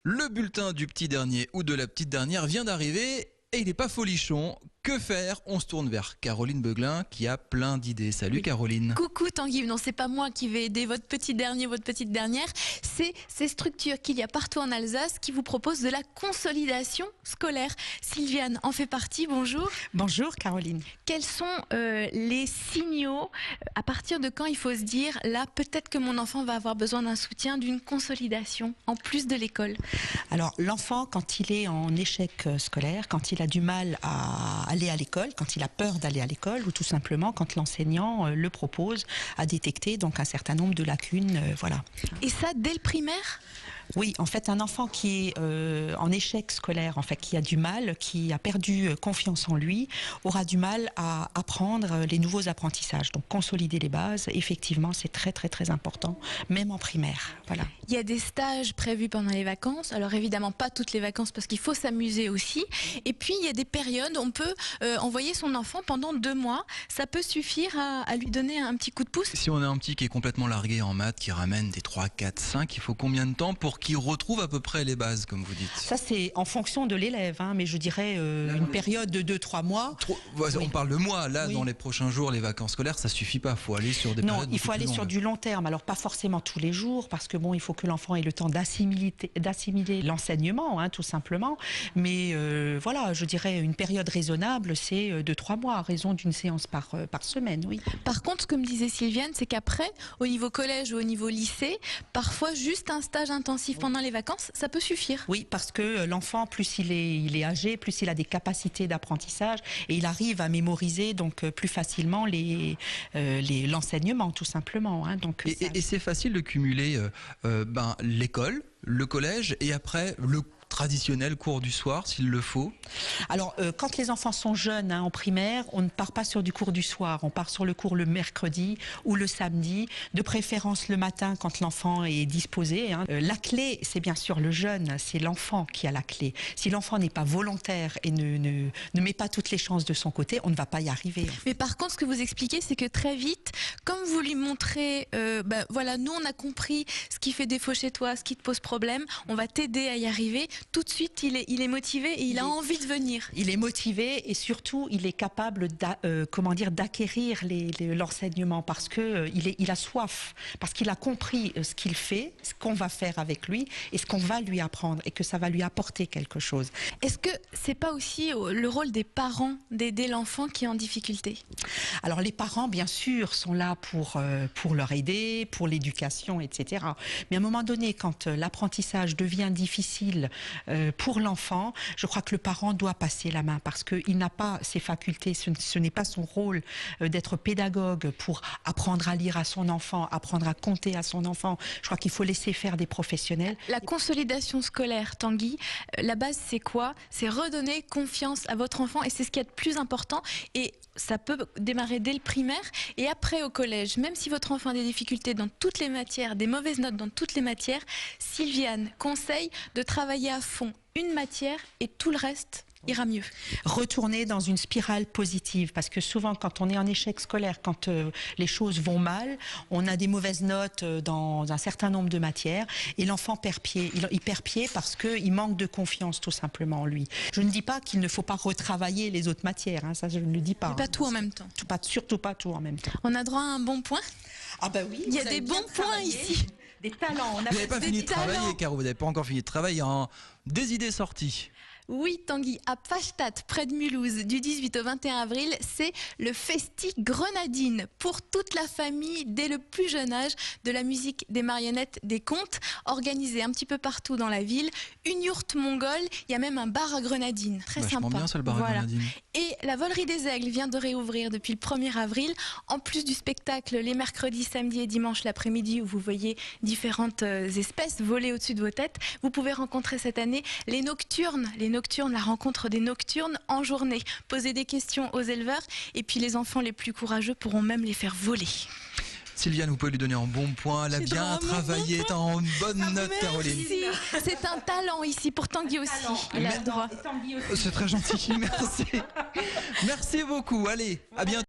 Le bulletin du petit dernier ou de la petite dernière vient d'arriver et il n'est pas folichon. Que faire? On se tourne vers Caroline Beuglin qui a plein d'idées. Salut Caroline. Coucou Tanguy, non c'est pas moi qui vais aider votre petit dernier, votre petite dernière, c'est ces structures qu'il y a partout en Alsace qui vous proposent de la consolidation scolaire. Sylviane en fait partie, bonjour. Bonjour Caroline. Quels sont les signaux, à partir de quand il faut se dire, là peut-être que mon enfant va avoir besoin d'un soutien, d'une consolidation en plus de l'école? Alors l'enfant, quand il est en échec scolaire, quand il a du mal à aller à l'école, quand il a peur d'aller à l'école, ou tout simplement quand l'enseignant le propose, à détecter donc un certain nombre de lacunes, voilà. Et ça dès le primaire? Oui, en fait, un enfant qui est en échec scolaire, en fait, qui a du mal, qui a perdu confiance en lui, aura du mal à apprendre les nouveaux apprentissages. Donc, consolider les bases, effectivement, c'est très, très, très important, même en primaire. Voilà. Il y a des stages prévus pendant les vacances. Alors, évidemment, pas toutes les vacances parce qu'il faut s'amuser aussi. Et puis, il y a des périodes où on peut envoyer son enfant pendant 2 mois. Ça peut suffire à lui donner un petit coup de pouce. Si on a un petit qui est complètement largué en maths, qui ramène des 3, 4, 5, il faut combien de temps pour qu'il retrouve à peu près les bases, comme vous dites? Ça, c'est en fonction de l'élève, hein, mais je dirais une période de 2-3 mois. On parle de mois. Là, oui. Dans les prochains jours, les vacances scolaires, ça suffit pas. Il faut aller sur des périodes. Non, il faut aller sur du long terme. Alors, pas forcément tous les jours, parce que bon, il faut que l'enfant ait le temps d'assimiler l'enseignement, hein, tout simplement. Mais voilà, je dirais une période raisonnable, c'est 2-3 mois, à raison d'une séance par semaine, oui. Par contre, ce que me disait Sylviane, c'est qu'après, au niveau collège ou au niveau lycée, parfois juste un stage intensif pendant les vacances, ça peut suffire. Oui, parce que l'enfant, plus il est âgé, plus il a des capacités d'apprentissage et il arrive à mémoriser donc plus facilement l'enseignement, tout simplement. Hein, donc, et c'est facile de cumuler l'école, le collège et après le traditionnel cours du soir, s'il le faut? Alors, quand les enfants sont jeunes, hein, en primaire, on ne part pas sur du cours du soir, on part sur le cours le mercredi ou le samedi, de préférence le matin quand l'enfant est disposé. Hein. La clé, c'est bien sûr le jeune, c'est l'enfant qui a la clé. Si l'enfant n'est pas volontaire et ne met pas toutes les chances de son côté, on ne va pas y arriver. Mais par contre, ce que vous expliquez, c'est que très vite, comme vous lui montrez, voilà, nous on a compris ce qui fait défaut chez toi, ce qui te pose problème, on va t'aider à y arriver. Tout de suite, il est motivé et il a envie de venir. Il est motivé et surtout, il est capable d'acquérir l'enseignement parce que il a soif, parce qu'il a compris ce qu'il fait, ce qu'on va faire avec lui et ce qu'on va lui apprendre et que ça va lui apporter quelque chose. Est-ce que c'est pas aussi le rôle des parents d'aider l'enfant qui est en difficulté? Alors les parents, bien sûr, sont là pour leur aider, pour l'éducation, etc. Mais à un moment donné, quand l'apprentissage devient difficile pour l'enfant, je crois que le parent doit passer la main parce qu'il n'a pas ses facultés, ce n'est pas son rôle d'être pédagogue pour apprendre à lire à son enfant, apprendre à compter à son enfant. Je crois qu'il faut laisser faire des professionnels. La consolidation scolaire, Tanguy, la base c'est quoi? C'est redonner confiance à votre enfant et c'est ce qu'il y a de plus important et ça peut démarrer dès le primaire et après au collège. Même si votre enfant a des difficultés dans toutes les matières, des mauvaises notes dans toutes les matières, Sylviane conseille de travailler à fond une matière et tout le reste ira mieux. Retourner dans une spirale positive, parce que souvent quand on est en échec scolaire, quand les choses vont mal, on a des mauvaises notes dans un certain nombre de matières et l'enfant perd pied. Il perd pied parce qu'il manque de confiance tout simplement en lui. Je ne dis pas qu'il ne faut pas retravailler les autres matières, hein, ça je ne le dis pas. Mais pas tout en même temps. Surtout pas tout en même temps. On a droit à un bon point? Ah bah oui. Il y a des bons points ici. Des talents. Vous n'avez pas fini de travailler, Caro, vous n'avez pas encore fini de travailler. Des idées sorties. Oui, Tanguy, à Pfastatt, près de Mulhouse, du 18 au 21 avril, c'est le Festi Grenadine. Pour toute la famille, dès le plus jeune âge, de la musique, des marionnettes, des contes, organisés un petit peu partout dans la ville. Une yourte mongole, il y a même un bar à grenadine. Très Vachement sympa. Bien, ça, le bar à grenadine. Et la Volerie des Aigles vient de réouvrir depuis le 1er avril. En plus du spectacle, les mercredis, samedis et dimanches l'après-midi, où vous voyez différentes espèces voler au-dessus de vos têtes, vous pouvez rencontrer cette année les nocturnes, la rencontre des nocturnes en journée. Poser des questions aux éleveurs et puis les enfants les plus courageux pourront même les faire voler. Sylviane, vous pouvez lui donner un bon point. Elle a bien travaillé, est en bonne note, Caroline. C'est un talent ici pour Tanguy aussi. Il a le droit. C'est très gentil, merci. Merci beaucoup. Allez, à bientôt.